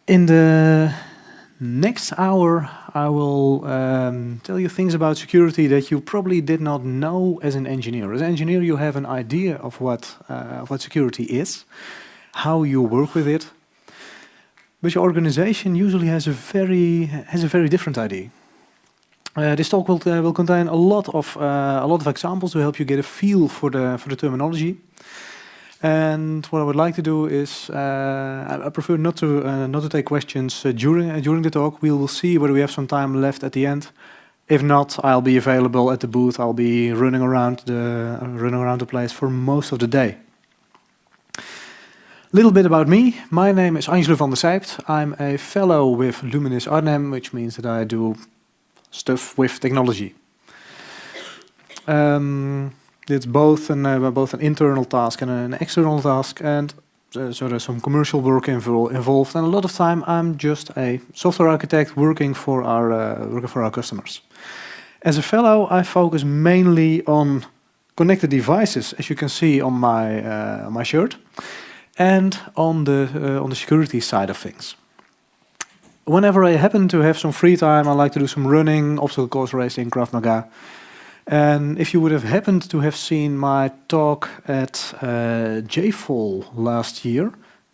In the next hour, I will tell you things about security that you probably did not know as an engineer. As an engineer, you have an idea of what security is, how you work with it, but your organization usually has a very different idea. This talk will contain a lot of examples to help you get a feel for the terminology. And what I would like to do is, I prefer not to take questions during the talk. We will see whether we have some time left at the end. If not, I'll be available at the booth. I'll be running around the place for most of the day. A little bit about me. My name is Angelo van der Sijpt. I'm a fellow with Luminis Arnhem, which means that I do stuff with technology. It's both an internal task and an external task, and so there's some commercial work involved. And a lot of time, I'm just a software architect working for our customers. As a fellow, I focus mainly on connected devices, as you can see on my shirt, and on the security side of things. Whenever I happen to have some free time, I like to do some running, obstacle course racing, Krav Maga. And if you would have happened to have seen my talk at JFall last year,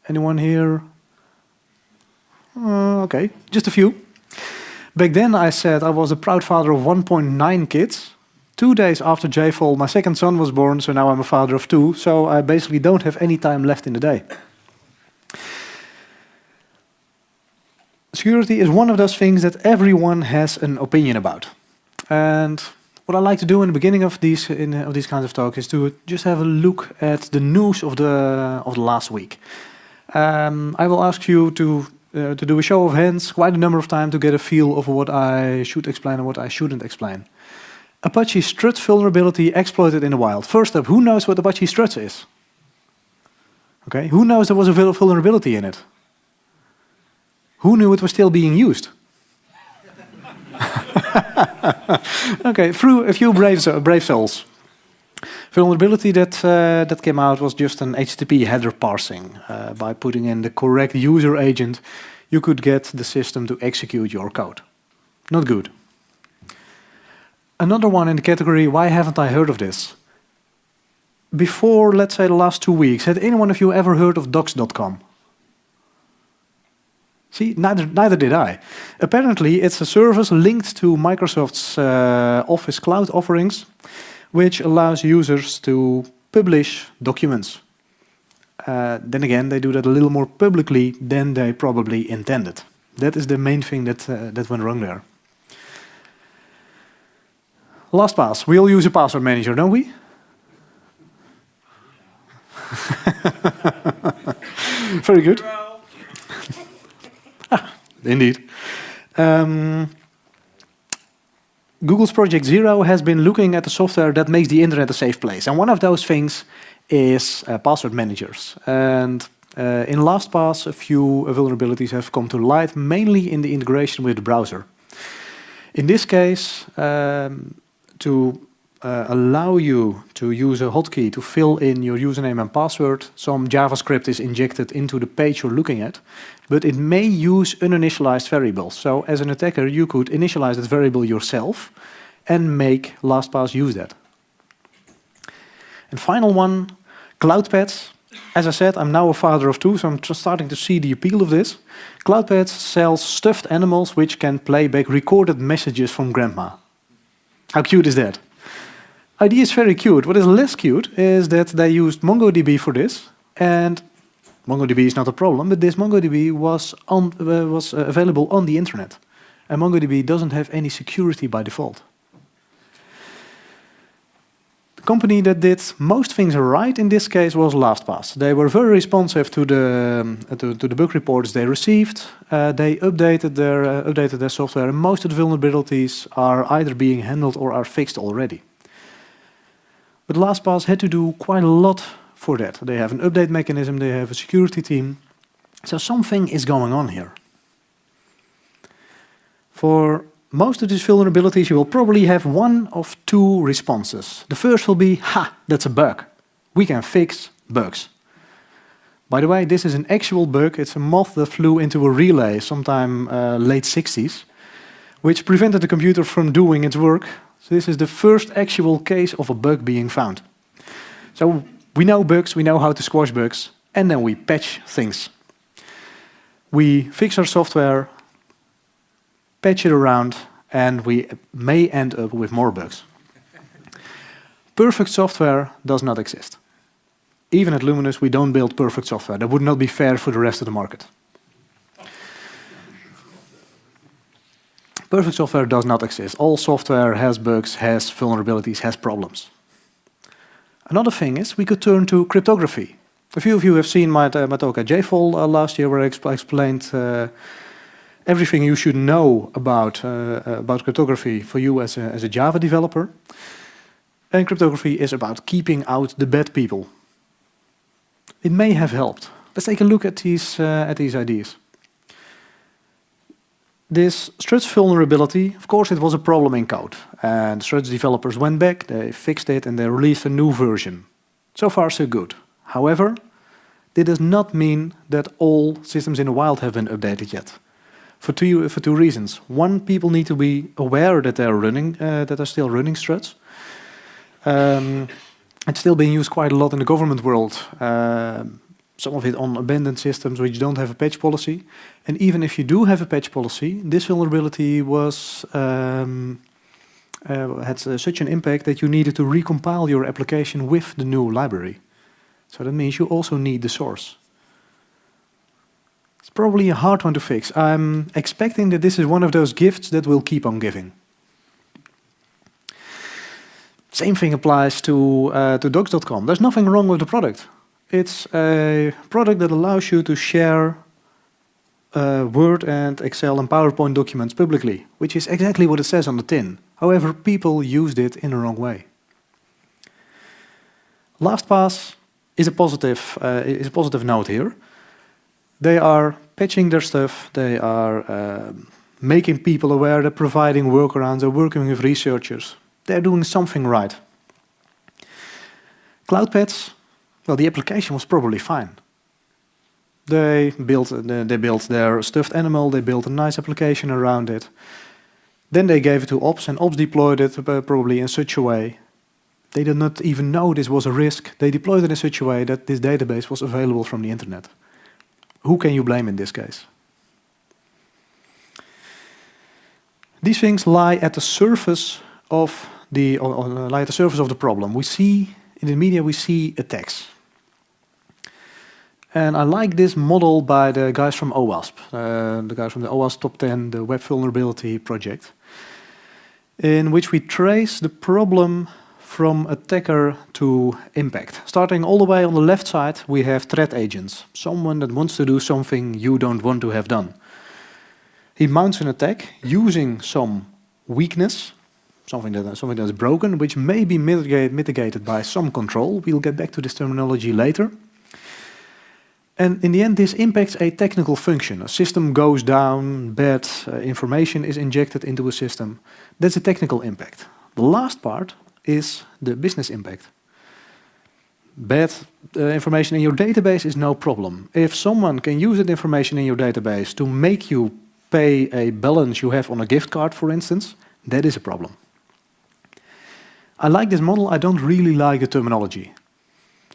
anyone here? Okay, just a few. Back then I said I was a proud father of 1.9 kids. 2 days after JFall, my second son was born, so now I'm a father of 2, so I basically don't have any time left in the day. Security is one of those things that everyone has an opinion about. And what I like to do in the beginning of these kinds of talks is to just have a look at the news of the last week. I will ask you to do a show of hands quite a number of times to get a feel of what I should explain and what I shouldn't explain. Apache Struts vulnerability exploited in the wild. First up, who knows what Apache Struts is? Okay, who knows there was a vulnerability in it? Who knew it was still being used? Okay, through a few brave souls. Vulnerability that came out was just an HTTP header parsing. By putting in the correct user agent, you could get the system to execute your code. Not good. Another one in the category, why haven't I heard of this? Before, let's say, the last 2 weeks, had anyone of you ever heard of docs.com? See, neither did I. Apparently, it's a service linked to Microsoft's Office Cloud offerings, which allows users to publish documents. Then again, they do that a little more publicly than they probably intended. That is the main thing that went wrong there. LastPass. We all use a password manager, don't we? Very good. Indeed. Google's Project Zero has been looking at the software that makes the internet a safe place. And one of those things is password managers. And in LastPass, a few vulnerabilities have come to light, mainly in the integration with the browser. In this case, to allow you to use a hotkey to fill in your username and password, some JavaScript is injected into the page you're looking at, but it may use uninitialized variables. So as an attacker, you could initialize that variable yourself and make LastPass use that. And final one, CloudPets. As I said, I'm now a father of 2, so I'm just starting to see the appeal of this. CloudPets sells stuffed animals which can play back recorded messages from grandma. How cute is that? Idea is very cute. What is less cute is that they used MongoDB for this, and MongoDB is not a problem, but this MongoDB was available on the internet. And MongoDB doesn't have any security by default. The company that did most things right in this case was LastPass. They were very responsive to the bug reports they received. They updated their software, and most of the vulnerabilities are either being handled or are fixed already. But LastPass had to do quite a lot for that. They have an update mechanism, they have a security team. So something is going on here. For most of these vulnerabilities, you will probably have one of 2 responses. The first will be, ha, that's a bug. We can fix bugs. By the way, this is an actual bug. It's a moth that flew into a relay sometime late 60s, which prevented the computer from doing its work. So this is the first actual case of a bug being found. So we know bugs, we know how to squash bugs, and then we patch things. We fix our software, patch it around, and we may end up with more bugs. Perfect software does not exist. Even at Luminis, we don't build perfect software. That would not be fair for the rest of the market. Perfect software does not exist. All software has bugs, has vulnerabilities, has problems. Another thing is we could turn to cryptography. A few of you have seen my talk at JFOL last year, where I explained everything you should know about cryptography for you as a Java developer. And cryptography is about keeping out the bad people. It may have helped. Let's take a look at these ideas. This struts vulnerability, of course, it was a problem in code. And struts developers went back, they fixed it, and they released a new version. So far, so good. However, this does not mean that all systems in the wild have been updated yet. For two reasons. One, people need to be aware that they're still running struts. It's still being used quite a lot in the government world. Some of it on abandoned systems which don't have a patch policy. And even if you do have a patch policy, this vulnerability had such an impact that you needed to recompile your application with the new library. So that means you also need the source. It's probably a hard one to fix. I'm expecting that this is one of those gifts that will keep on giving. Same thing applies to docs.com. There's nothing wrong with the product. It's a product that allows you to share Word and Excel and PowerPoint documents publicly, which is exactly what it says on the tin. However, people used it in the wrong way. LastPass is a positive note here. They are patching their stuff. They are making people aware. They're providing workarounds. They're working with researchers. They're doing something right. CloudPets, well, the application was probably fine. They built their stuffed animal. They built a nice application around it. Then they gave it to Ops, and Ops deployed it probably in such a way. They did not even know this was a risk. They deployed it in such a way that this database was available from the internet. Who can you blame in this case? These things lie at the surface of the problem. We see in the media, we see attacks. And I like this model by the guys from OWASP, the guys from the OWASP Top 10, the Web Vulnerability Project, in which we trace the problem from attacker to impact. Starting all the way on the left side, we have threat agents, someone that wants to do something you don't want to have done. He mounts an attack using some weakness, something that's broken, which may be mitigated by some control. We'll get back to this terminology later. And in the end, this impacts a technical function. A system goes down, bad information is injected into a system. That's a technical impact. The last part is the business impact. Bad information in your database is no problem. If someone can use that information in your database to make you pay a balance you have on a gift card, for instance, that is a problem. I like this model. I don't really like the terminology.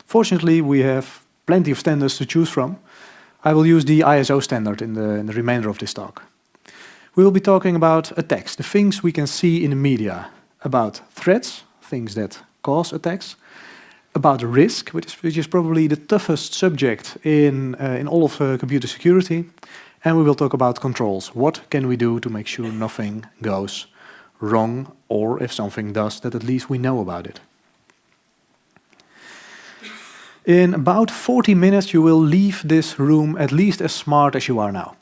Fortunately, we have plenty of standards to choose from. I will use the ISO standard in the remainder of this talk. We will be talking about attacks, the things we can see in the media, about threats, things that cause attacks, about risk, which is probably the toughest subject in all of computer security, and we will talk about controls. What can we do to make sure nothing goes wrong, or if something does, that at least we know about it. In about 40 minutes, you will leave this room at least as smart as you are now.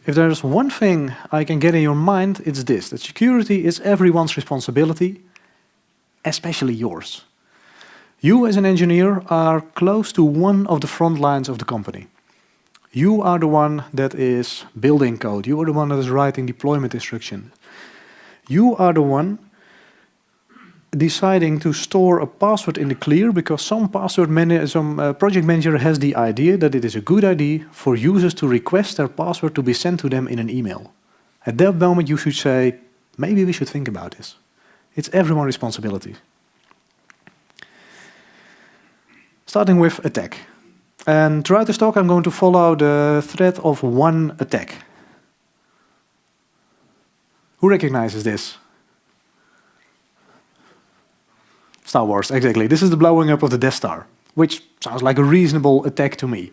If there's one thing I can get in your mind, it's this, that security is everyone's responsibility, especially yours. You as an engineer are close to one of the front lines of the company. You are the one that is building code. You are the one that is writing deployment instructions. You are the one deciding to store a password in the clear because some project manager has the idea that it is a good idea for users to request their password to be sent to them in an email. At that moment, you should say, maybe we should think about this. It's everyone's responsibility. Starting with attack. And throughout this talk, I'm going to follow the thread of one attack. Who recognizes this? Star Wars, exactly. This is the blowing up of the Death Star, which sounds like a reasonable attack to me.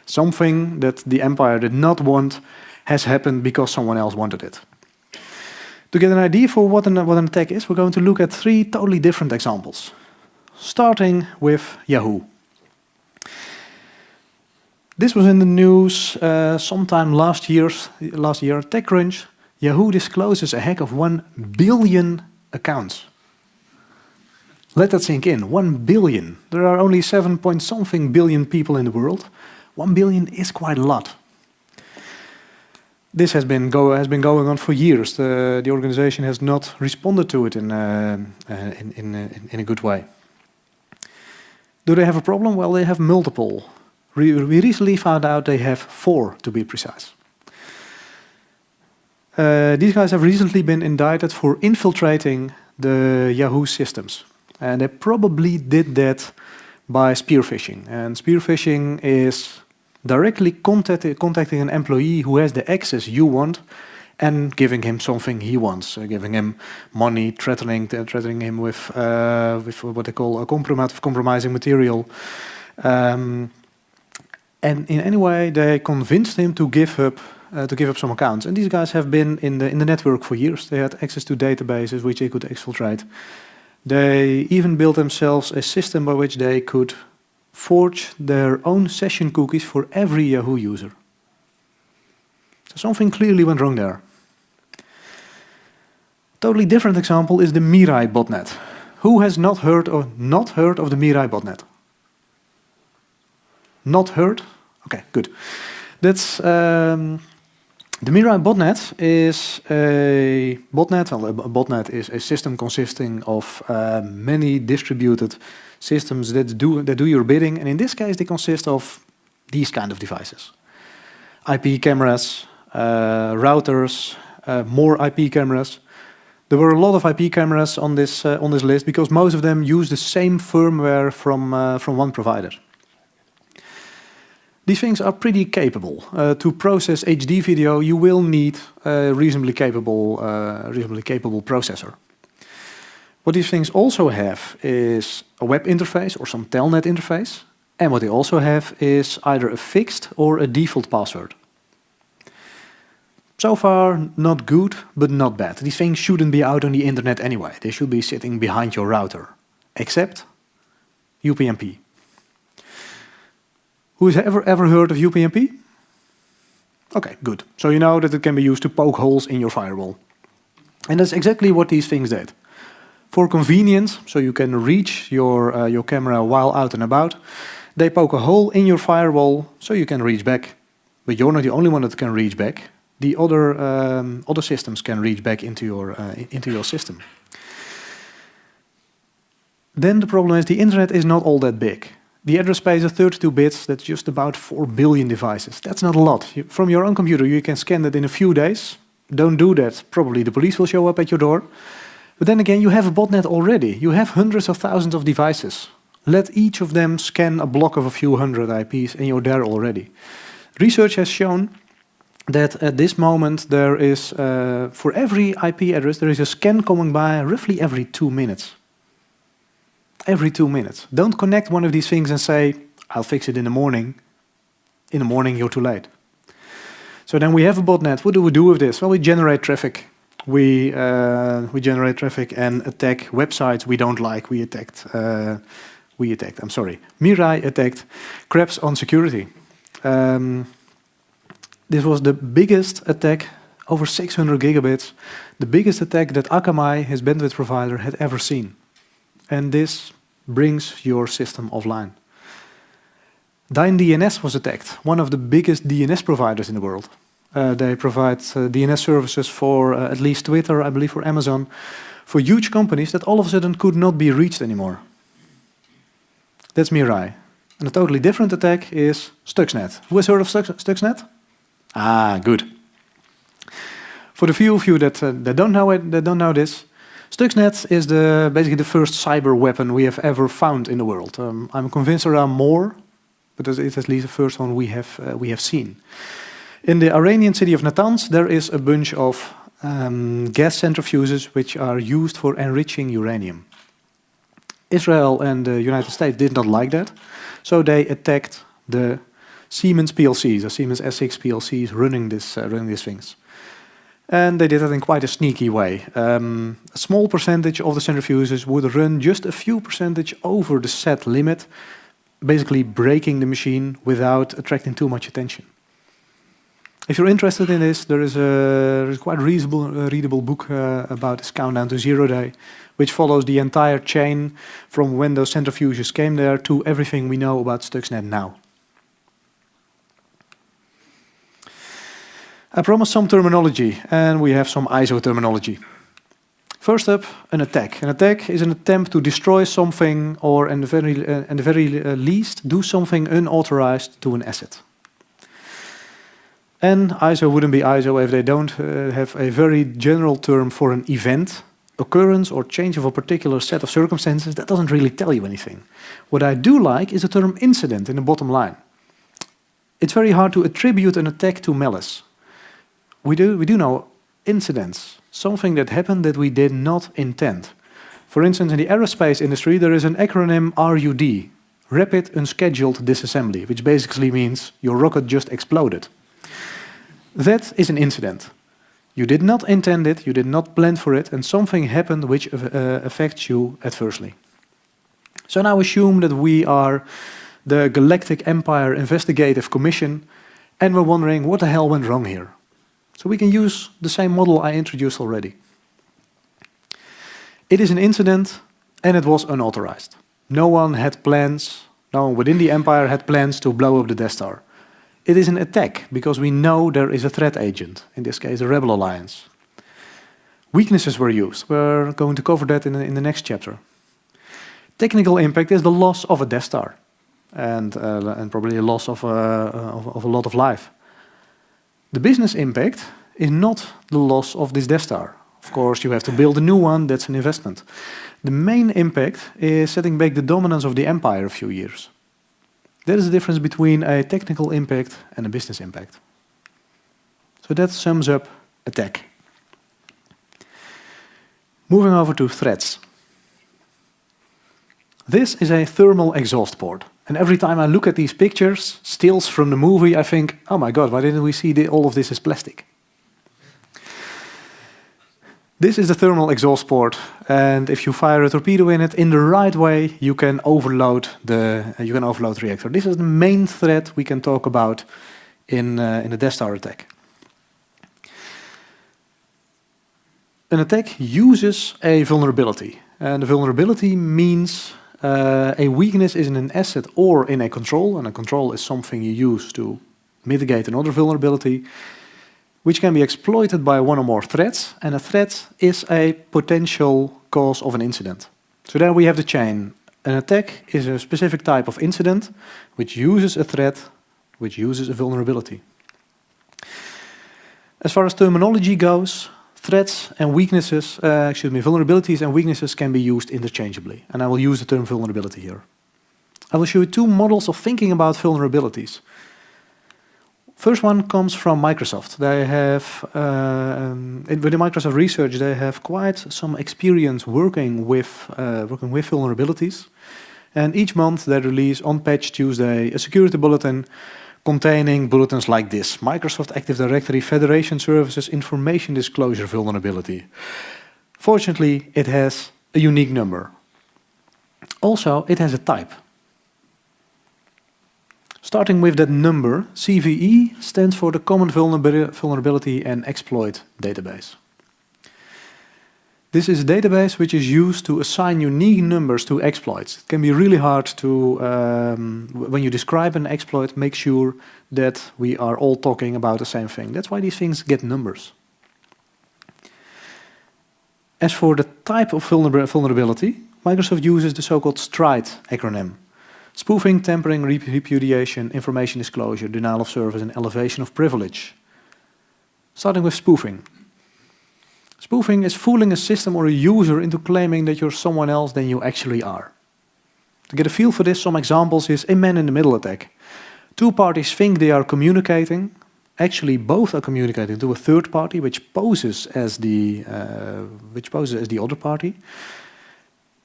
Something that the Empire did not want has happened because someone else wanted it. To get an idea for what an attack is, we're going to look at 3 totally different examples. Starting with Yahoo. This was in the news sometime last year, TechCrunch. Yahoo discloses a hack of 1 billion accounts. Let that sink in, 1 billion. There are only 7 point something billion people in the world. 1 billion is quite a lot. This has been going on for years. The organization has not responded to it in a good way. Do they have a problem? Well, they have multiple. We recently found out they have 4, to be precise. These guys have recently been indicted for infiltrating the Yahoo systems. And they probably did that by spear phishing. And spear phishing is directly contacting an employee who has the access you want and giving him something he wants, giving him money, threatening him with what they call a compromising material. And in any way, they convinced him to give up some accounts. And these guys have been in the network for years. They had access to databases which they could exfiltrate. They even built themselves a system by which they could forge their own session cookies for every Yahoo user. So something clearly went wrong there. Totally different example is the Mirai botnet. Who has not heard of the Mirai botnet? Not heard? Okay, good. That's the Mirai botnet is a botnet. Well, a botnet is a system consisting of many distributed systems that do your bidding, and in this case, they consist of these kind of devices: IP cameras, routers, more IP cameras. There were a lot of IP cameras on this list because most of them use the same firmware from one provider. These things are pretty capable. To process HD video, you will need a reasonably capable processor. What these things also have is a web interface or some telnet interface. And what they also have is either a fixed or a default password. So far, not good, but not bad. These things shouldn't be out on the internet anyway. They should be sitting behind your router, except UPnP. Who has ever heard of UPnP? Okay, good. So you know that it can be used to poke holes in your firewall. And that's exactly what these things did. For convenience, so you can reach your camera while out and about, they poke a hole in your firewall so you can reach back. But you're not the only one that can reach back. The other systems can reach back into your system. Then the problem is the internet is not all that big. The address space of 32 bits, that's just about 4 billion devices. That's not a lot. From your own computer, you can scan that in a few days. Don't do that. Probably the police will show up at your door. But then again, you have a botnet already. You have hundreds of thousands of devices. Let each of them scan a block of a few hundred IPs and you're there already. Research has shown that at this moment there is, for every IP address, there is a scan coming by roughly every 2 minutes. Every 2 minutes. Don't connect one of these things and say, I'll fix it in the morning. In the morning, you're too late. So then we have a botnet. What do we do with this? Well, we generate traffic. We generate traffic and attack websites we don't like. Mirai attacked Krebs on security. This was the biggest attack, over 600 gigabits, the biggest attack that Akamai, his bandwidth provider, had ever seen. And this brings your system offline. DNS was attacked, one of the biggest DNS providers in the world. They provide DNS services for at least Twitter, I believe for Amazon, for huge companies that all of a sudden could not be reached anymore. That's Mirai. And a totally different attack is Stuxnet. Who has heard of Stuxnet? Ah, good. For the few of you that don't know this, Stuxnet is basically the first cyber weapon we have ever found in the world. I'm convinced there are more, but it's at least the first one we have seen. In the Iranian city of Natanz, there is a bunch of gas centrifuges which are used for enriching uranium. Israel and the United States did not like that, so they attacked the Siemens PLCs, the Siemens S6 PLCs running these things. And they did it in quite a sneaky way. A small percentage of the centrifuges would run just a few percentage over the set limit, basically breaking the machine without attracting too much attention. If you're interested in this, there is a quite readable book about this Countdown to Zero Day, which follows the entire chain from when those centrifuges came there to everything we know about Stuxnet now. I promised some terminology, and we have some ISO terminology. First up, an attack. An attack is an attempt to destroy something, or in the very least, do something unauthorized to an asset. And ISO wouldn't be ISO if they don't have a very general term for an event, occurrence, or change of a particular set of circumstances. That doesn't really tell you anything. What I do like is the term incident in the bottom line. It's very hard to attribute an attack to malice. We do know incidents, something that happened that we did not intend. For instance, in the aerospace industry, there is an acronym RUD, Rapid Unscheduled Disassembly, which basically means your rocket just exploded. That is an incident. You did not intend it, you did not plan for it, and something happened which affects you adversely. So now assume that we are the Galactic Empire Investigative Commission, and we're wondering what the hell went wrong here. So we can use the same model I introduced already. It is an incident, and it was unauthorized. No one had plans, no one within the Empire had plans to blow up the Death Star. It is an attack, because we know there is a threat agent, in this case the Rebel Alliance. Weaknesses were used. We're going to cover that in the next chapter. Technical impact is the loss of a Death Star, and probably a loss of a lot of life. The business impact is not the loss of this Death Star. Of course, you have to build a new one, that's an investment. The main impact is setting back the dominance of the Empire a few years. That is the difference between a technical impact and a business impact. So that sums up attack. Moving over to threats. This is a thermal exhaust port. And every time I look at these pictures, stills from the movie, I think, oh my god, why didn't we see all of this as plastic? This is the thermal exhaust port, and if you fire a torpedo in it in the right way, you can overload the reactor. This is the main threat we can talk about in the Death Star attack. An attack uses a vulnerability, and the vulnerability means a weakness is in an asset or in a control, and a control is something you use to mitigate another vulnerability, which can be exploited by one or more threats, and a threat is a potential cause of an incident. So there we have the chain. An attack is a specific type of incident which uses a threat, which uses a vulnerability. As far as terminology goes, threats and weaknesses, vulnerabilities and weaknesses can be used interchangeably, and I will use the term vulnerability here. I will show you two models of thinking about vulnerabilities. First one comes from Microsoft. They have, with the Microsoft research, they have quite some experience working with vulnerabilities. And each month they release on Patch Tuesday a security bulletin containing bulletins like this: Microsoft Active Directory Federation Services Information Disclosure Vulnerability. Fortunately, it has a unique number. Also, it has a type. Starting with that number, CVE stands for the Common Vulnerability and Exploit Database. This is a database which is used to assign unique numbers to exploits. It can be really hard to, when you describe an exploit, make sure that we are all talking about the same thing. That's why these things get numbers. As for the type of vulnerability, Microsoft uses the so-called STRIDE acronym. Spoofing, tampering, repudiation, information disclosure, denial of service, and elevation of privilege. Starting with spoofing. Spoofing is fooling a system or a user into claiming that you're someone else than you actually are. To get a feel for this, some examples is a man-in-the-middle attack. Two parties think they are communicating. Actually, both are communicating to a third party, which poses as the other party.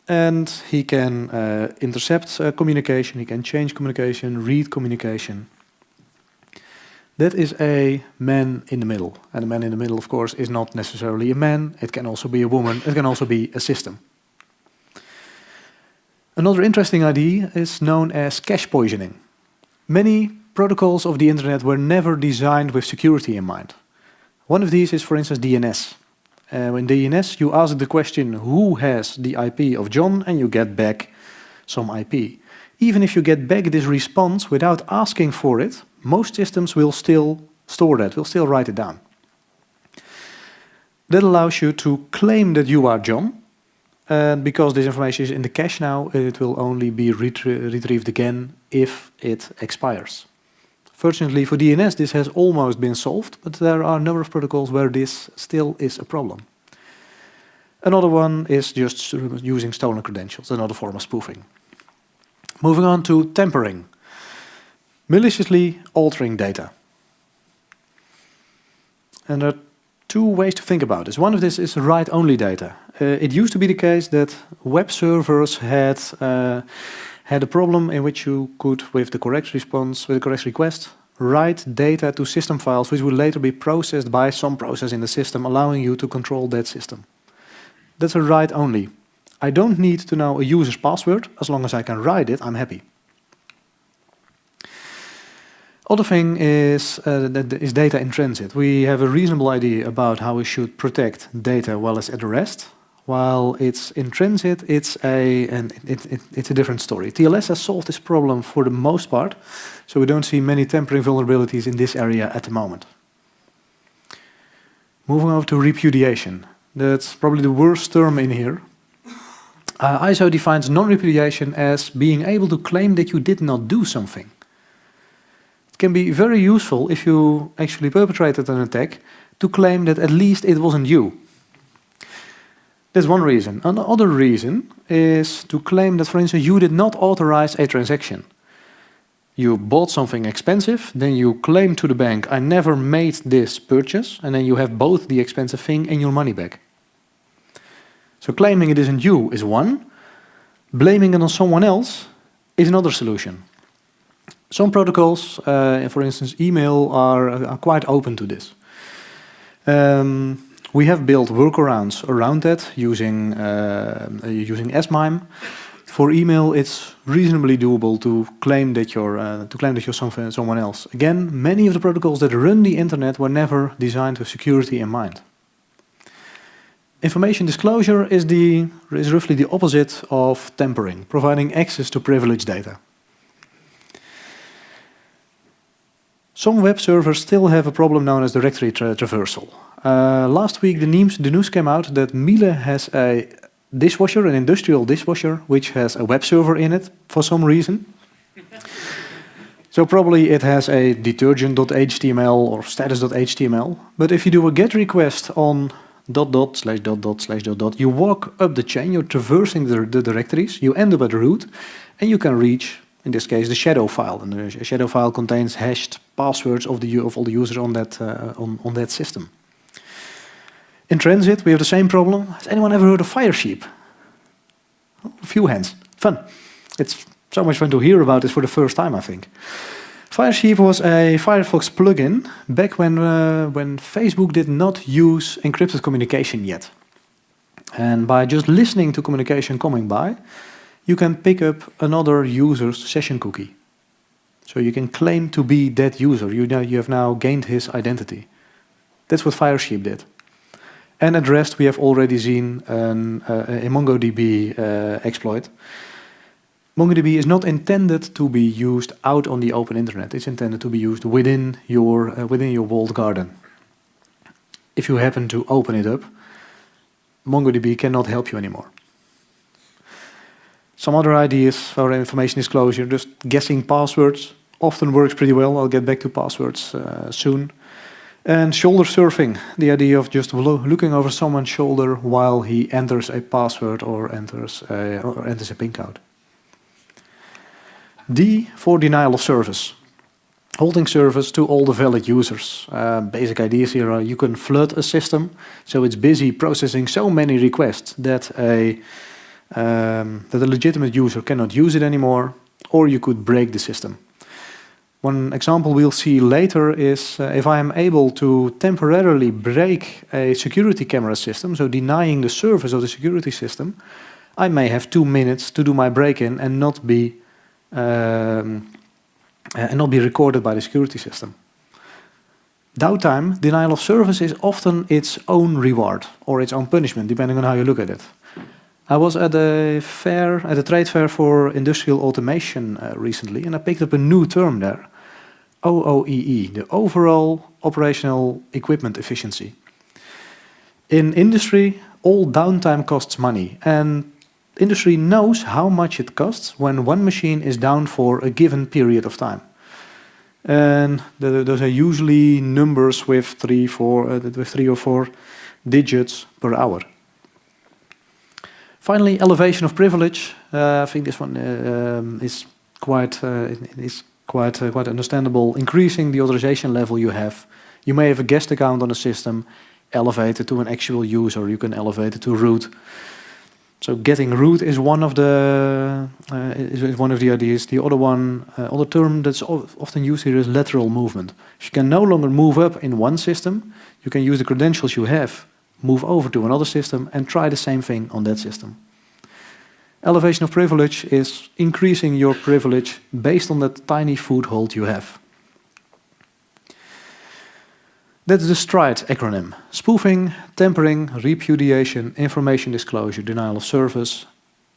And he can intercept communication, he can change communication, read communication. That is a man in the middle. And a man in the middle, of course, is not necessarily a man. It can also be a woman. It can also be a system. Another interesting idea is known as cache poisoning. Many protocols of the internet were never designed with security in mind. One of these is, for instance, DNS. In DNS, you ask the question, who has the IP of John, and you get back some IP. Even if you get back this response without asking for it, most systems will still store that, will still write it down. That allows you to claim that you are John, and because this information is in the cache now, it will only be retrieved again if it expires. Fortunately for DNS, this has almost been solved, but there are a number of protocols where this still is a problem. Another one is just using stolen credentials, another form of spoofing. Moving on to tampering. Maliciously altering data. And there are two ways to think about this. One of this is write-only data. It used to be the case that web servers had a problem in which you could, with the correct response, with the correct request, write data to system files which would later be processed by some process in the system, allowing you to control that system. That's a write-only. I don't need to know a user's password. As long as I can write it, I'm happy. Other thing is data in transit. We have a reasonable idea about how we should protect data while it's at rest. While it's in transit, it's a different story. TLS has solved this problem for the most part, so we don't see many tampering vulnerabilities in this area at the moment. Moving over to repudiation. That's probably the worst term in here. ISO defines non-repudiation as being able to claim that you did not do something. It can be very useful if you actually perpetrated an attack to claim that at least it wasn't you. That's one reason. Another reason is to claim that, for instance, you did not authorize a transaction. You bought something expensive, then you claim to the bank, I never made this purchase, and then you have both the expensive thing and your money back. So claiming it isn't you is one, blaming it on someone else is another solution. Some protocols, for instance email, are quite open to this. We have built workarounds around that using SMIME. For email, it's reasonably doable to claim that you're someone else. Again, many of the protocols that run the internet were never designed with security in mind. Information disclosure is roughly the opposite of tampering, providing access to privileged data. Some web servers still have a problem known as directory traversal. Last week, the news came out that Miele has a dishwasher, an industrial dishwasher, which has a web server in it for some reason. So probably it has a detergent.html or status.html. But if you do a GET request on ... you walk up the chain, you're traversing the directories, you end up at root, and you can reach, in this case, the shadow file. And the shadow file contains hashed passwords of all the users on that system. In transit, we have the same problem. Has anyone ever heard of Firesheep? Oh, a few hands. Fun. It's so much fun to hear about this for the first time, I think. Firesheep was a Firefox plugin back when Facebook did not use encrypted communication yet. And by just listening to communication coming by, you can pick up another user's session cookie. So you can claim to be that user. You have now gained his identity. That's what Firesheep did. And at rest, we have already seen a MongoDB exploit. MongoDB is not intended to be used out on the open internet. It's intended to be used within your walled garden. If you happen to open it up, MongoDB cannot help you anymore. Some other ideas for information disclosure, just guessing passwords often works pretty well. I'll get back to passwords soon. And shoulder surfing, the idea of just looking over someone's shoulder while he enters a password or enters a PIN code. D for denial of service. Holding service to all the valid users. Basic ideas here are you can flood a system, so it's busy processing so many requests that a legitimate user cannot use it anymore, or you could break the system. One example we'll see later is if I am able to temporarily break a security camera system, so denying the service of the security system, I may have 2 minutes to do my break-in and not be recorded by the security system. Downtime, denial of service, is often its own reward or its own punishment, depending on how you look at it. I was at a trade fair for industrial automation recently, and I picked up a new term there, OOEE, the overall operational equipment efficiency. In industry, all downtime costs money, and industry knows how much it costs when one machine is down for a given period of time. And those are usually numbers with 3 or 4 digits per hour. Finally, elevation of privilege. I think this one is quite understandable. Increasing the authorization level you have. You may have a guest account on a system, elevate it to an actual user. You can elevate it to root. So getting root is one of the ideas. The other term that's often used here is lateral movement. If you can no longer move up in one system, you can use the credentials you have, move over to another system, and try the same thing on that system. Elevation of privilege is increasing your privilege based on that tiny foothold you have. That's the STRIDE acronym. Spoofing, tampering, repudiation, information disclosure, denial of service,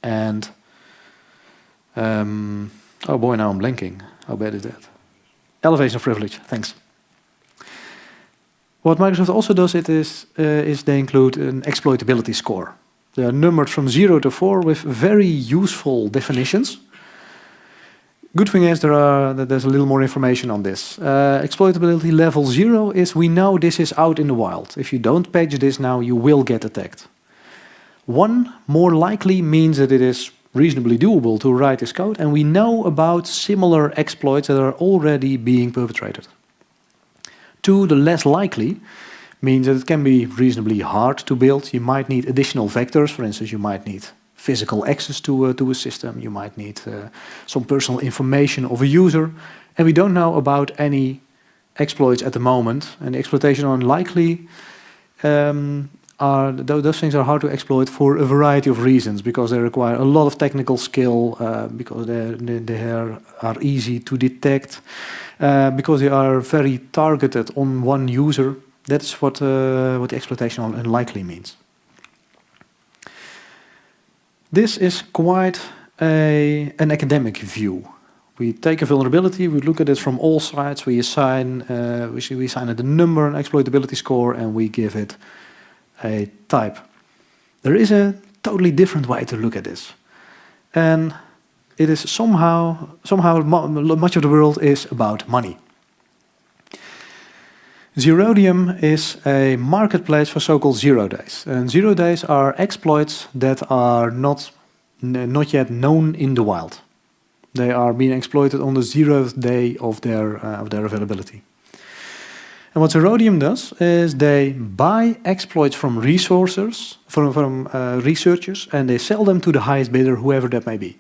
and... oh boy, now I'm blanking. How bad is that? Elevation of privilege, thanks. What Microsoft also does is they include an exploitability score. They are numbered from 0 to 4 with very useful definitions. Good thing is there's a little more information on this. Exploitability level 0 is we know this is out in the wild. If you don't patch this now, you will get attacked. 1, more likely, means that it is reasonably doable to write this code, and we know about similar exploits that are already being perpetrated. 2, the less likely, means that it can be reasonably hard to build. You might need additional vectors. For instance, you might need physical access to a system. You might need some personal information of a user. And we don't know about any exploits at the moment. And the exploitation are unlikely. Those things are hard to exploit for a variety of reasons, because they require a lot of technical skill, because they are easy to detect, because they are very targeted on one user. That's what the exploitation of unlikely means. This is quite an academic view. We take a vulnerability, we look at it from all sides, we assign it a number, an exploitability score, and we give it a type. There is a totally different way to look at this. And it is somehow much of the world is about money. Zerodium is a marketplace for so-called 0 days. And 0 days are exploits that are not yet known in the wild. They are being exploited on the 0th day of their availability. And what Zerodium does is they buy exploits from resources, from researchers, and they sell them to the highest bidder, whoever that may be.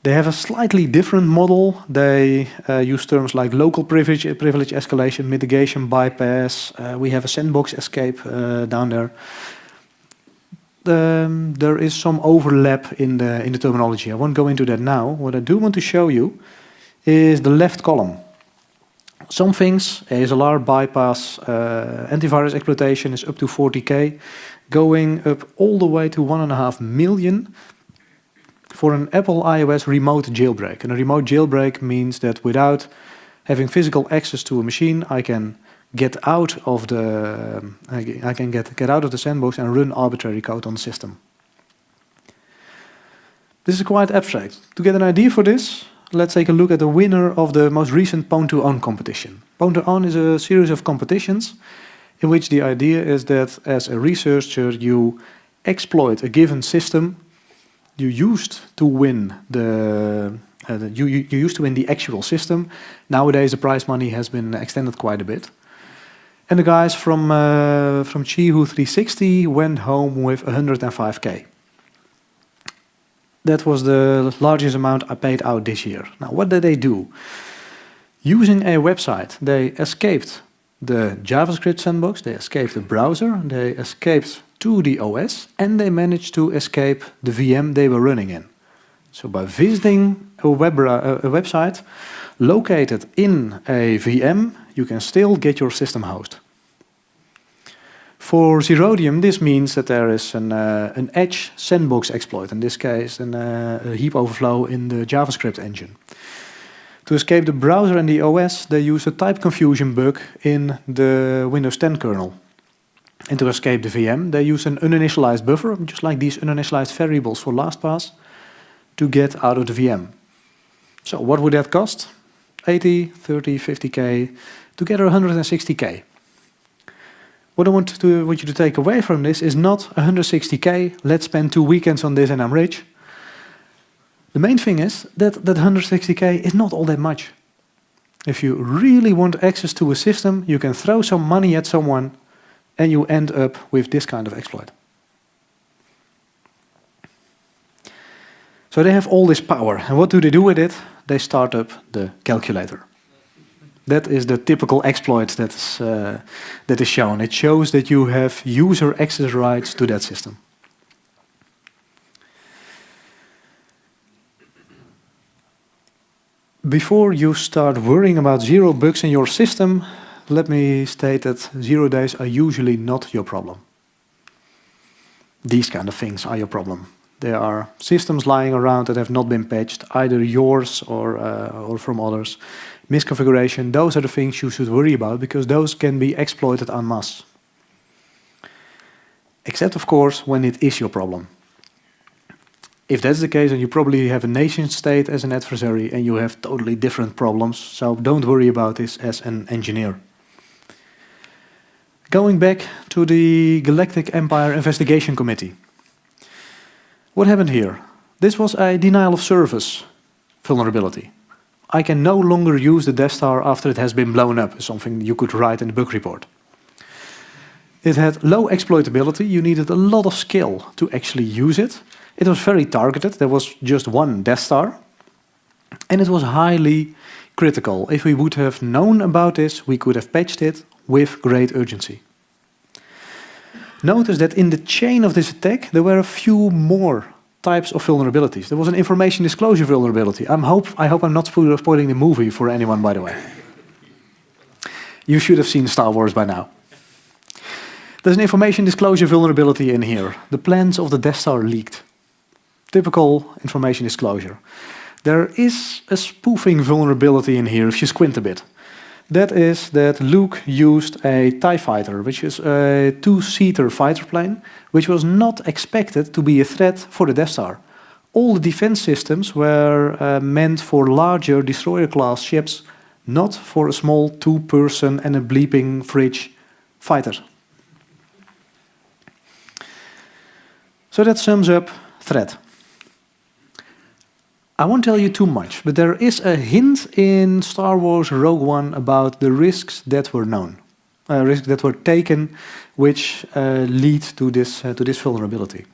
They have a slightly different model. They use terms like local privilege escalation, mitigation, bypass. We have a sandbox escape down there. There is some overlap in the terminology. I won't go into that now. What I do want to show you is the left column. Some things, ASLR, bypass, antivirus exploitation is up to 40K, going up all the way to 1.5 million. For an Apple iOS remote jailbreak. And a remote jailbreak means that without having physical access to a machine, I can get out of the get out of the sandbox and run arbitrary code on the system. This is quite abstract. To get an idea for this, let's take a look at the winner of the most recent Pwn2Own competition. Pwn2Own is a series of competitions in which the idea is that as a researcher you exploit a given system. You used to win the actual system. Nowadays the prize money has been extended quite a bit. And the guys from Chihu 360 went home with 105k. That was the largest amount I paid out this year. Now, what did they do? Using a website, they escaped the JavaScript sandbox, they escaped the browser, they escaped to the OS, and they managed to escape the VM they were running in. So by visiting a website located in a VM, you can still get your system host. For Zerodium, this means that there is an edge sandbox exploit, in this case a heap overflow in the JavaScript engine. To escape the browser and the OS, they use a type confusion bug in the Windows 10 kernel. And to escape the VM, they use an uninitialized buffer, just like these uninitialized variables for LastPass, to get out of the VM. So what would that cost? 80, 30, 50k, together 160k. What I want you to take away from this is not 160k, let's spend 2 weekends on this and I'm rich. The main thing is that 160k is not all that much. If you really want access to a system, you can throw some money at someone and you end up with this kind of exploit. So they have all this power. And what do they do with it? They start up the calculator. That is the typical exploit that is shown. It shows that you have user access rights to that system. Before you start worrying about 0 bugs in your system, let me state that 0 days are usually not your problem. These kind of things are your problem. There are systems lying around that have not been patched, either yours or from others. Misconfiguration, those are the things you should worry about because those can be exploited en masse. Except, of course, when it is your problem. If that's the case, then you probably have a nation state as an adversary and you have totally different problems, so don't worry about this as an engineer. Going back to the Galactic Empire Investigation Committee. What happened here? This was a denial of service vulnerability. I can no longer use the Death Star after it has been blown up, something you could write in the bug report. It had low exploitability, you needed a lot of skill to actually use it. It was very targeted, there was just one Death Star. And it was highly critical. If we would have known about this, we could have patched it with great urgency. Notice that in the chain of this attack, there were a few more types of vulnerabilities. There was an information disclosure vulnerability. I hope I'm not spoiling the movie for anyone, by the way. You should have seen Star Wars by now. There's an information disclosure vulnerability in here. The plans of the Death Star leaked. Typical information disclosure. There is a spoofing vulnerability in here if you squint a bit. That is that Luke used a TIE fighter, which is a 2-seater fighter plane, which was not expected to be a threat for the Death Star. All the defense systems were meant for larger destroyer-class ships, not for a small 2-person and a bleeping fridge fighter. So that sums up threat. I won't tell you too much, but there is a hint in Star Wars Rogue One about the risks that were known, risks that were taken, which lead to this vulnerability.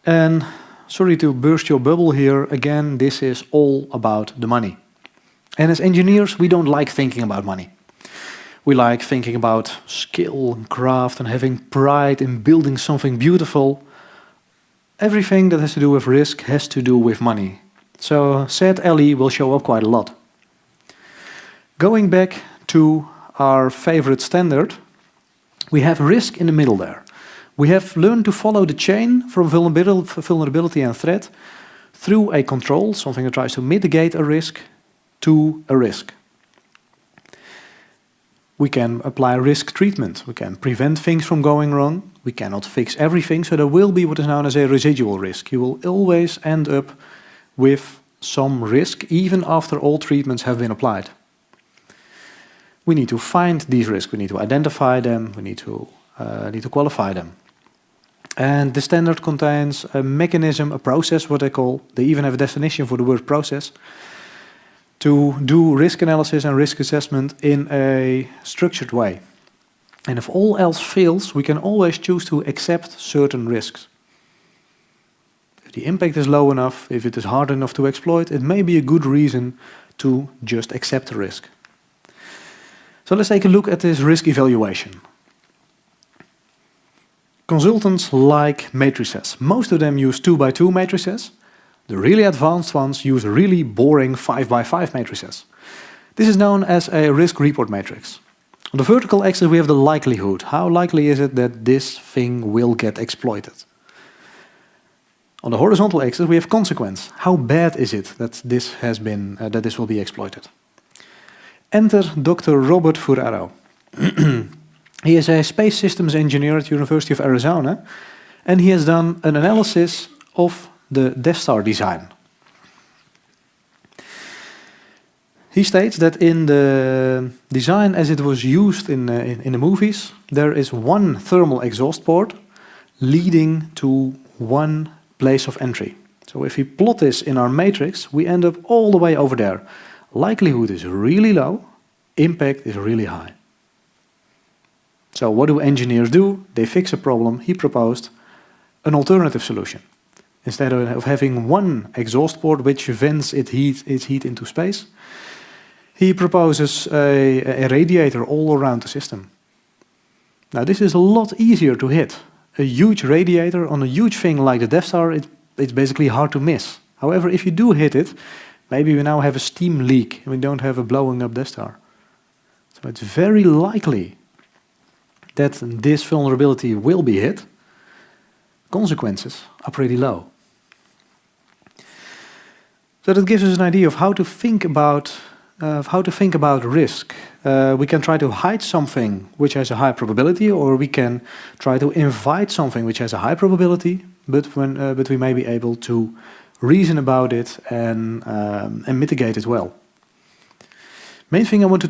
And sorry to burst your bubble here, again, this is all about the money. And as engineers, we don't like thinking about money. We like thinking about skill and craft and having pride in building something beautiful. Everything that has to do with risk has to do with money. So sad Ellie will show up quite a lot. Going back to our favorite standard, we have risk in the middle there. We have learned to follow the chain from vulnerability and threat through a control, something that tries to mitigate a risk, to a risk. We can apply risk treatment. We can prevent things from going wrong. We cannot fix everything, so there will be what is known as a residual risk. You will always end up with some risk, even after all treatments have been applied. We need to find these risks. We need to identify them. We need to qualify them. And the standard contains a mechanism, a process, what they call. They even have a definition for the word process, to do risk analysis and risk assessment in a structured way. And if all else fails, we can always choose to accept certain risks. If the impact is low enough, if it is hard enough to exploit, it may be a good reason to just accept the risk. So let's take a look at this risk evaluation. Consultants like matrices. Most of them use 2x2 matrices. The really advanced ones use really boring 5x5 matrices. This is known as a risk report matrix. On the vertical axis we have the likelihood. How likely is it that this thing will get exploited? On the horizontal axis we have consequence. How bad is it that this will be exploited? Enter Dr. Robert Furaro. He is a space systems engineer at the University of Arizona, and he has done an analysis of the Death Star design. He states that in the design as it was used in the movies, there is one thermal exhaust port leading to one place of entry. So if we plot this in our matrix, we end up all the way over there. Likelihood is really low, impact is really high. So what do engineers do? They fix a problem. He proposed an alternative solution. Instead of having one exhaust port which vents its heat into space, he proposes a radiator all around the system. Now this is a lot easier to hit. A huge radiator on a huge thing like the Death Star, it's basically hard to miss. However, if you do hit it, maybe we now have a steam leak and we don't have a blowing up Death Star. So it's very likely that this vulnerability will be hit. Consequences are pretty low. So that gives us an idea of how to think about risk. We can try to hide something which has a high probability, or we can try to invite something which has a high probability, but we may be able to reason about it and mitigate it well. Main thing I want you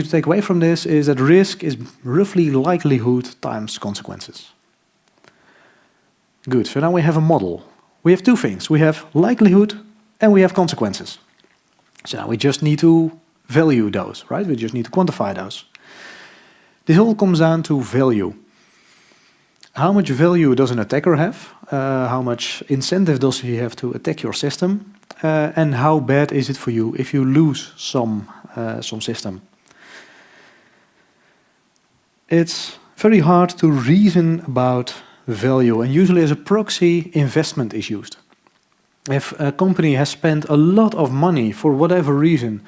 to take away from this is that risk is roughly likelihood times consequences. Good, so now we have a model. We have two things. We have likelihood and we have consequences. So now we just need to value those, right? We just need to quantify those. This all comes down to value. How much value does an attacker have? How much incentive does he have to attack your system? And how bad is it for you if you lose some system? It's very hard to reason about value, and usually as a proxy, investment is used. If a company has spent a lot of money for whatever reason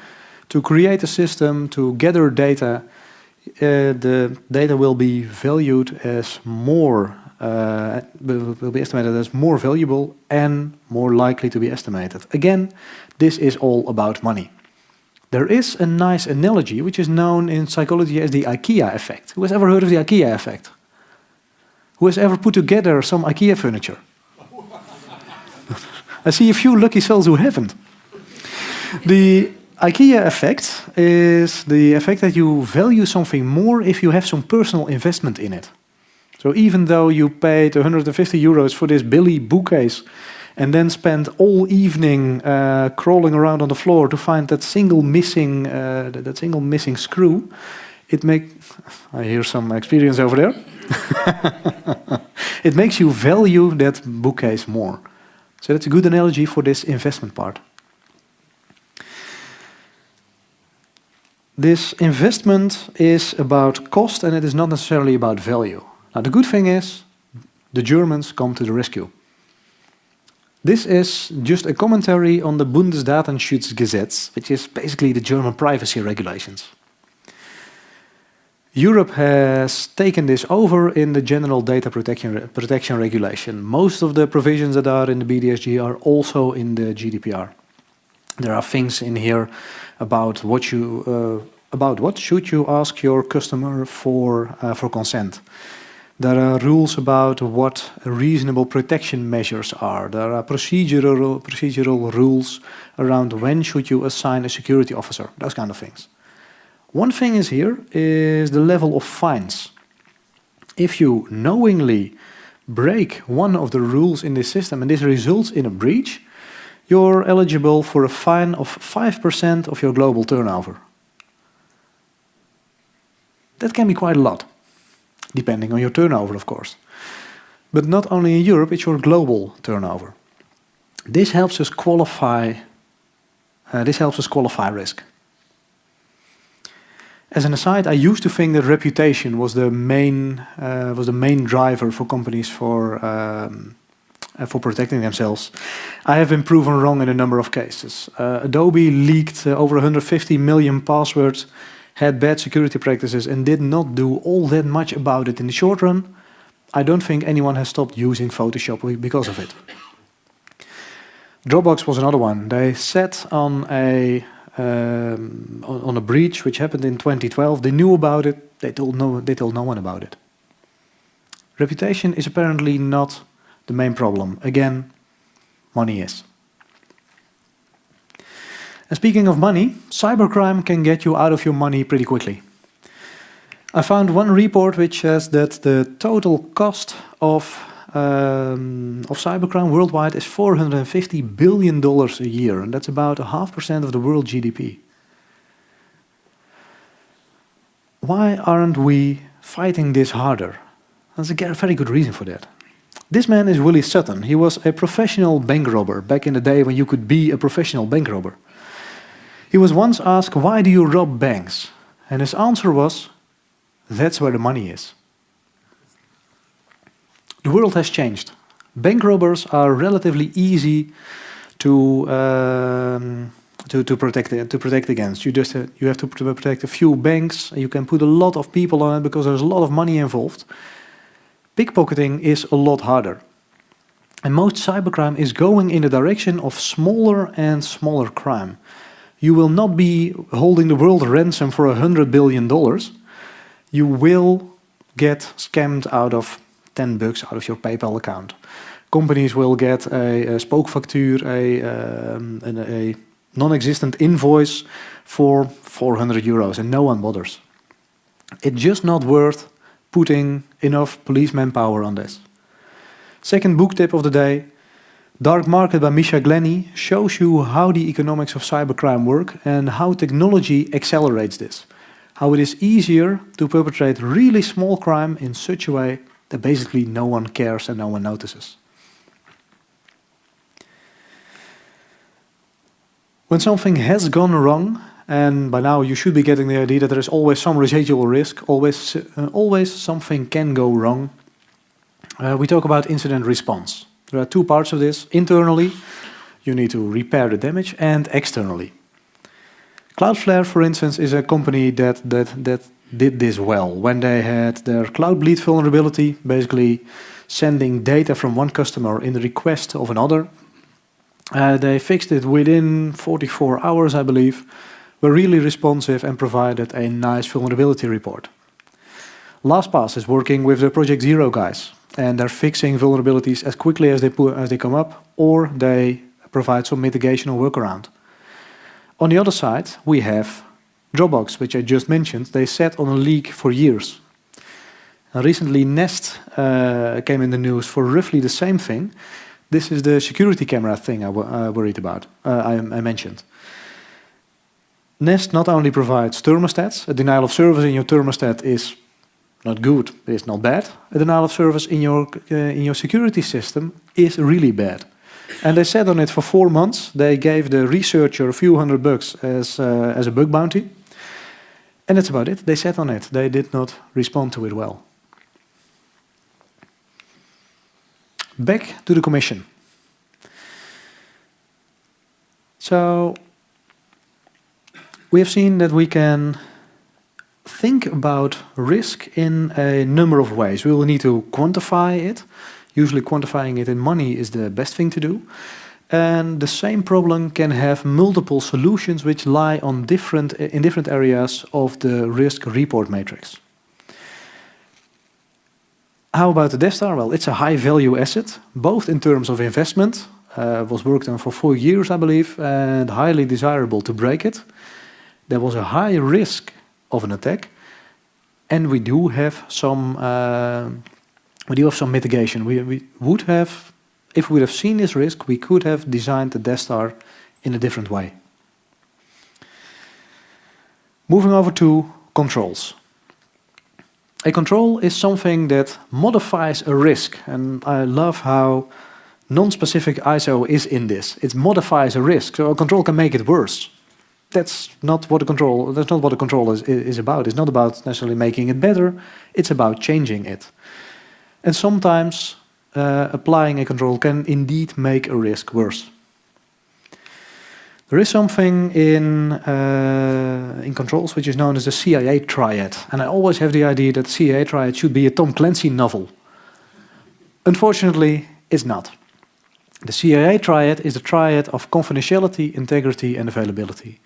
to create a system, to gather data, the data will be valued as more, will be estimated as more valuable and more likely to be estimated. Again, this is all about money. There is a nice analogy which is known in psychology as the IKEA effect. Who has ever heard of the IKEA effect? Who has ever put together some IKEA furniture? I see a few lucky souls who haven't. The IKEA effect is the effect that you value something more if you have some personal investment in it. So even though you paid 150 euros for this Billy bookcase and then spent all evening crawling around on the floor to find that single missing screw, I hear some experience over there. It makes you value that bookcase more. So that's a good analogy for this investment part. This investment is about cost and it is not necessarily about value. Now the good thing is, the Germans come to the rescue. This is just a commentary on the Bundesdatenschutzgesetz, which is basically the German privacy regulations. Europe has taken this over in the General Data Protection Regulation. Most of the provisions that are in the BDSG are also in the GDPR. There are things in here about what you about what should you ask your customer for consent. There are rules about what reasonable protection measures are. There are procedural rules around when should you assign a security officer, those kind of things. One thing is here is the level of fines. If you knowingly break one of the rules in this system and this results in a breach, you're eligible for a fine of 5% of your global turnover. That can be quite a lot, depending on your turnover, of course. But not only in Europe, it's your global turnover. This helps us qualify risk. As an aside, I used to think that reputation was the main driver for companies for protecting themselves. I have been proven wrong in a number of cases. Adobe leaked over 150 million passwords, had bad security practices, and did not do all that much about it in the short run. I don't think anyone has stopped using Photoshop because of it. Dropbox was another one. They sat on a breach which happened in 2012. They knew about it. They told no one about it. Reputation is apparently not the main problem. Again, money is. And speaking of money, cybercrime can get you out of your money pretty quickly. I found one report which says that the total cost of cybercrime worldwide is $450 billion a year, and that's about 0.5% of the world GDP. Why aren't we fighting this harder? There's a very good reason for that. This man is Willie Sutton. He was a professional bank robber back in the day when you could be a professional bank robber. He was once asked, "Why do you rob banks?" And his answer was, "That's where the money is." The world has changed. Bank robbers are relatively easy to protect against. You have to protect a few banks. You can put a lot of people on it because there's a lot of money involved. Pickpocketing is a lot harder. And most cybercrime is going in the direction of smaller and smaller crime. You will not be holding the world ransom for $100 billion. You will get scammed out of $10 out of your PayPal account. Companies will get a spookfactuur, a non-existent invoice for €400, and no one bothers. It's just not worth putting enough police manpower on this. Second book tip of the day, Dark Market by Misha Glenny shows you how the economics of cybercrime work and how technology accelerates this. How it is easier to perpetrate really small crime in such a way that basically no one cares and no one notices. When something has gone wrong, and by now you should be getting the idea that there is always some residual risk, always something can go wrong, we talk about incident response. There are two parts of this. Internally, you need to repair the damage, and externally. Cloudflare, for instance, is a company that did this well. When they had their Cloud Bleed vulnerability, basically sending data from one customer in the request of another, they fixed it within 44 hours, I believe, were really responsive and provided a nice vulnerability report. LastPass is working with the Project Zero guys, and they're fixing vulnerabilities as quickly as they come up, or they provide some mitigation or workaround. On the other side, we have Dropbox, which I just mentioned. They sat on a leak for years. And recently, Nest came in the news for roughly the same thing. This is the security camera thing I worried about, I mentioned. Nest not only provides thermostats. A denial of service in your thermostat is not good, but it's not bad. A denial of service in your security system is really bad. And they sat on it for 4 months. They gave the researcher a few $100 as a bug bounty. And that's about it. They sat on it. They did not respond to it well. Back to the Commission. So we have seen that we can think about risk in a number of ways. We will need to quantify it. Usually quantifying it in money is the best thing to do. And the same problem can have multiple solutions which lie on in different areas of the risk report matrix. How about the DevStar? Well, it's a high-value asset, both in terms of investment, was worked on for 4 years, I believe, and highly desirable to break it. There was a high risk of an attack, and we do have some mitigation. We would have, if we would have seen this risk, we could have designed the DevStar in a different way. Moving over to controls. A control is something that modifies a risk, and I love how non-specific ISO is in this. It modifies a risk, so a control can make it worse. That's not what a control is about. It's not about necessarily making it better, it's about changing it. And sometimes applying a control can indeed make a risk worse. There is something in controls which is known as the CIA triad. And I always have the idea that the CIA triad should be a Tom Clancy novel. Unfortunately, it's not. The CIA triad is the triad of confidentiality, integrity, and availability.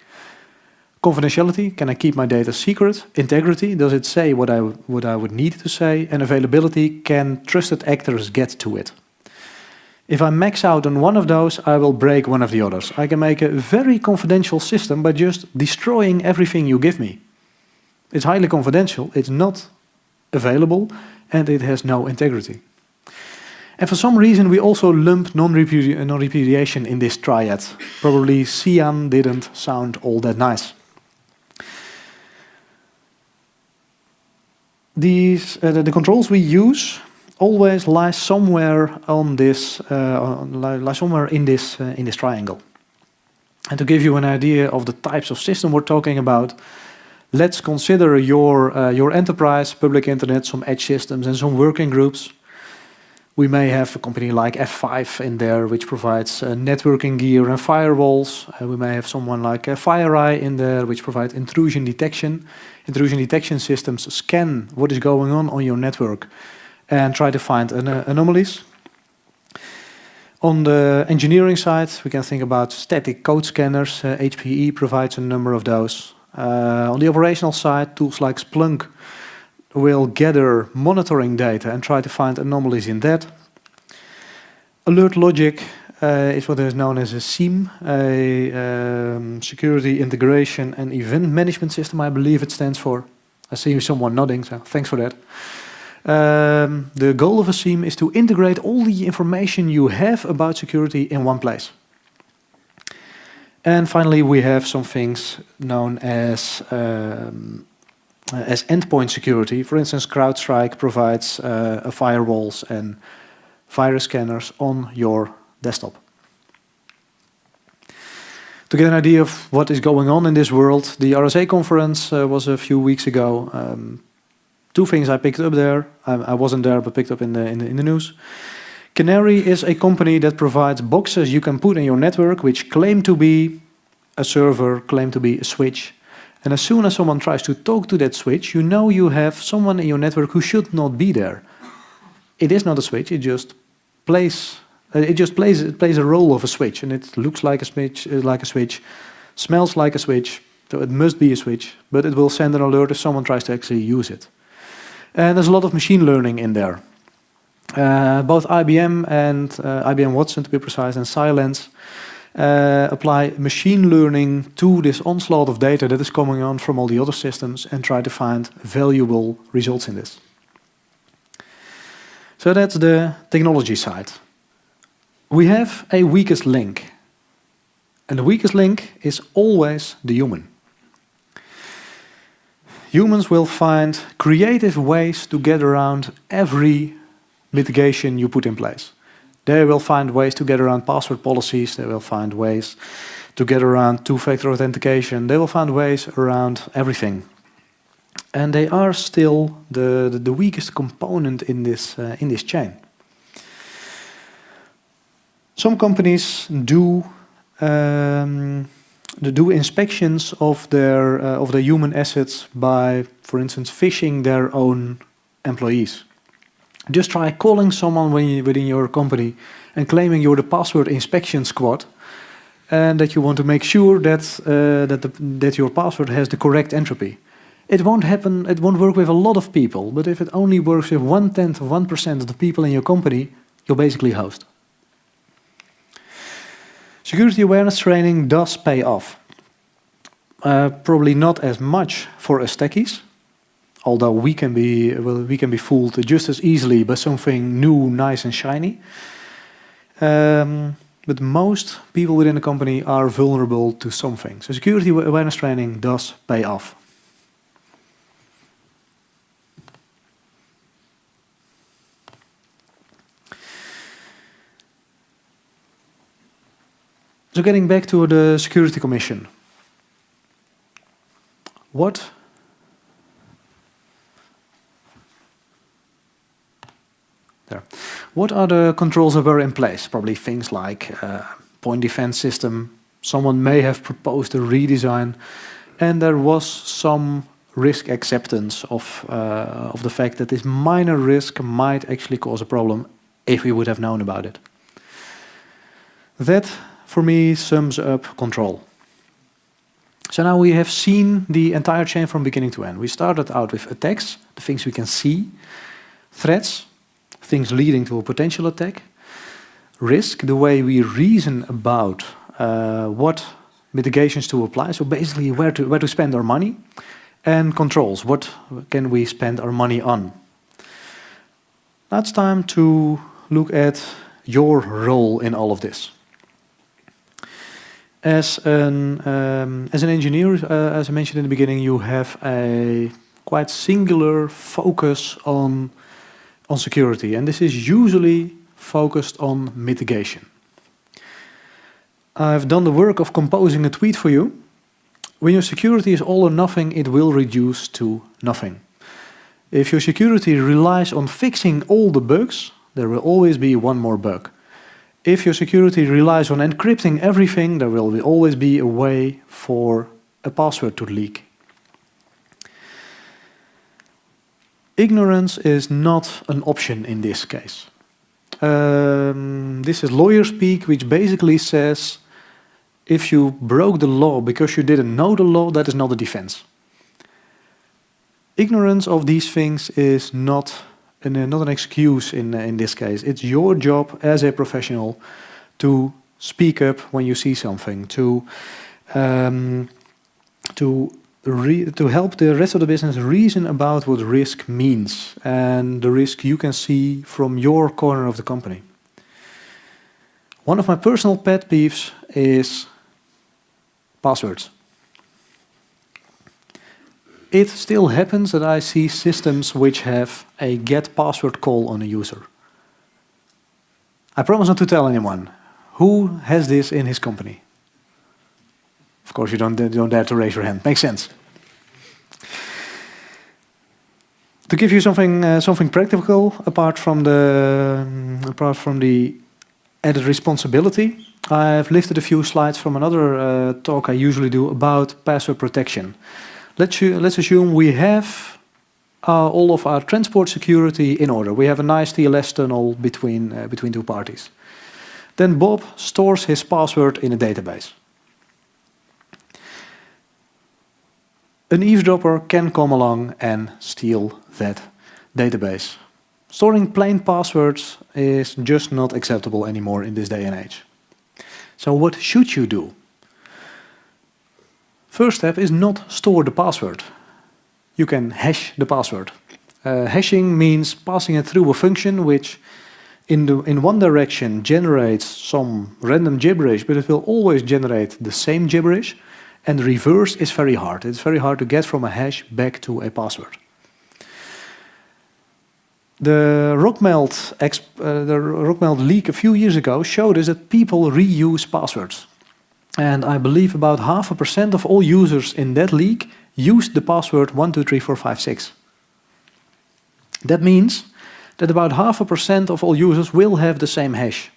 Confidentiality, can I keep my data secret? Integrity, does it say what I would need to say? And availability, can trusted actors get to it? If I max out on one of those, I will break one of the others. I can make a very confidential system by just destroying everything you give me. It's highly confidential, it's not available, and it has no integrity. And for some reason, we also lump non-repudiation in this triad. Probably cyan didn't sound all that nice. The controls we use always lie somewhere on this, in this triangle. And to give you an idea of the types of system we're talking about, let's consider your enterprise, public internet, some edge systems, and some working groups. We may have a company like F5 in there, which provides networking gear and firewalls. We may have someone like FireEye in there, which provides intrusion detection. Intrusion detection systems scan what is going on your network and try to find anomalies. On the engineering side, we can think about static code scanners. HPE provides a number of those. On the operational side, tools like Splunk will gather monitoring data and try to find anomalies in that. Alert logic is what is known as a SIEM, a security integration and event management system, I believe it stands for. I see someone nodding, so thanks for that. The goal of a SIEM is to integrate all the information you have about security in one place. And finally, we have some things known as endpoint security. For instance, CrowdStrike provides firewalls and virus scanners on your desktop. To get an idea of what is going on in this world, the RSA conference was a few weeks ago. Two things I picked up there. I wasn't there, but picked up in the news. Canary is a company that provides boxes you can put in your network which claim to be a server, claim to be a switch. And as soon as someone tries to talk to that switch, you know you have someone in your network who should not be there. It is not a switch, it just plays a role of a switch, and it looks like a switch, smells like a switch, so it must be a switch, but it will send an alert if someone tries to actually use it. And there's a lot of machine learning in there. Both IBM and IBM Watson, to be precise, and Cylance apply machine learning to this onslaught of data that is coming on from all the other systems and try to find valuable results in this. So that's the technology side. We have a weakest link. And the weakest link is always the human. Humans will find creative ways to get around every mitigation you put in place. They will find ways to get around password policies. They will find ways to get around two-factor authentication. They will find ways around everything. And they are still the weakest component in this chain. Some companies do inspections of their human assets by, for instance, phishing their own employees. Just try calling someone within your company and claiming you're the password inspection squad, and that you want to make sure that your password has the correct entropy. It won't happen. It won't work with a lot of people. But if it only works with 1/10 of 1% of the people in your company, you're basically host. Security awareness training does pay off. Probably not as much for us techies, although we can be fooled just as easily by something new, nice, and shiny. But most people within the company are vulnerable to something. So security awareness training does pay off. So getting back to the Security Commission. What are the controls that were in place? Probably things like point defense system. Someone may have proposed a redesign, and there was some risk acceptance of the fact that this minor risk might actually cause a problem if we would have known about it. That, for me, sums up control. So now we have seen the entire chain from beginning to end. We started out with attacks, the things we can see, threats, things leading to a potential attack, risk, the way we reason about what mitigations to apply, so basically where to spend our money, and controls, what can we spend our money on. Now it's time to look at your role in all of this. As an engineer, as I mentioned in the beginning, you have a quite singular focus on security, and this is usually focused on mitigation. I've done the work of composing a tweet for you. When your security is all or nothing, it will reduce to nothing. If your security relies on fixing all the bugs, there will always be one more bug. If your security relies on encrypting everything, there will always be a way for a password to leak. Ignorance is not an option in this case. This is lawyer speak, which basically says if you broke the law because you didn't know the law, that is not a defense. Ignorance of these things is not an excuse in this case. It's your job as a professional to speak up when you see something, to help the rest of the business reason about what risk means and the risk you can see from your corner of the company. One of my personal pet peeves is passwords. It still happens that I see systems which have a get password call on a user. I promise not to tell anyone. Who has this in his company? Of course, you don't dare to raise your hand. Makes sense. To give you something practical, apart from the added responsibility, I've lifted a few slides from another talk I usually do about password protection. Let's assume we have all of our transport security in order. We have a nice TLS tunnel between two parties. Then Bob stores his password in a database. An eavesdropper can come along and steal that database. Storing plain passwords is just not acceptable anymore in this day and age. So what should you do? First step is not store the password. You can hash the password. Hashing means passing it through a function which in one direction generates some random gibberish, but it will always generate the same gibberish, and the reverse is very hard. It's very hard to get from a hash back to a password. The rockmelt leak a few years ago showed us that people reuse passwords. And I believe about 0.5% of all users in that leak used the password 123456. That means that about 0.5% of all users will have the same hash.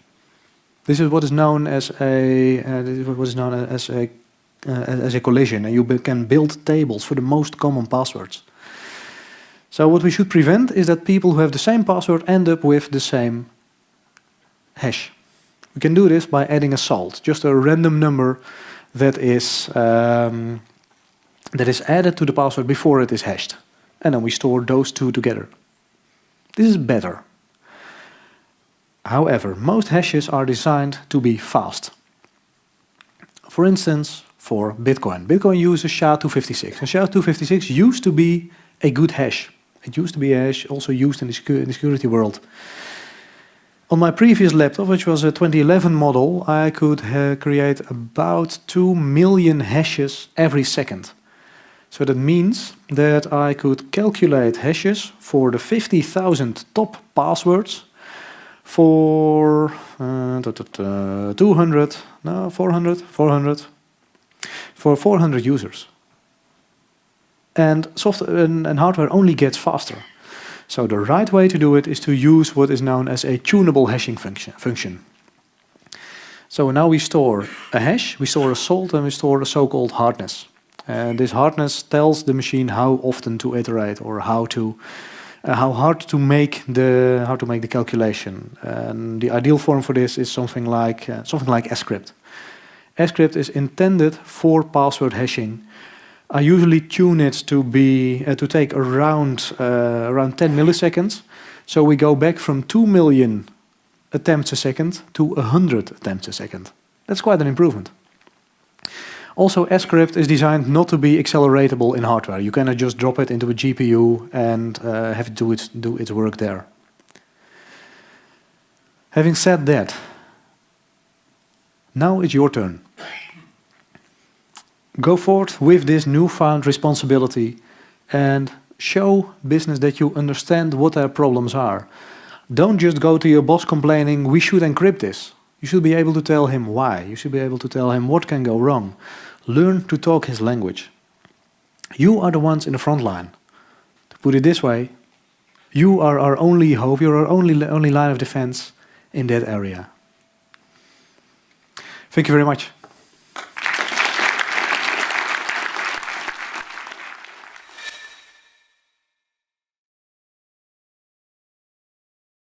This is what is known as a collision, and you can build tables for the most common passwords. So what we should prevent is that people who have the same password end up with the same hash. We can do this by adding a salt, just a random number that is added to the password before it is hashed. And then we store those two together. This is better. However, most hashes are designed to be fast. For instance, for Bitcoin. Bitcoin uses SHA-256. And SHA-256 used to be a good hash. It used to be a hash also used in the security world. On my previous laptop, which was a 2011 model, I could create about 2 million hashes every second. So that means that I could calculate hashes for the 50,000 top passwords for 400 users. And software and hardware only gets faster. So the right way to do it is to use what is known as a tunable hashing function. So now we store a hash, we store a salt, and we store a so-called hardness. And this hardness tells the machine how often to iterate or how hard to make the calculation. And the ideal form for this is something like script. Script is intended for password hashing. I usually tune it to take around 10 milliseconds. So we go back from 2 million attempts a second to 100 attempts a second. That's quite an improvement. Also, script is designed not to be acceleratable in hardware. You cannot just drop it into a GPU and have it do its work there. Having said that, now it's your turn. Go forth with this newfound responsibility and show business that you understand what their problems are. Don't just go to your boss complaining, we should encrypt this. You should be able to tell him why. You should be able to tell him what can go wrong. Learn to talk his language. You are the ones in the front line. To put it this way, you are our only hope, you're our only line of defense in that area. Thank you very much.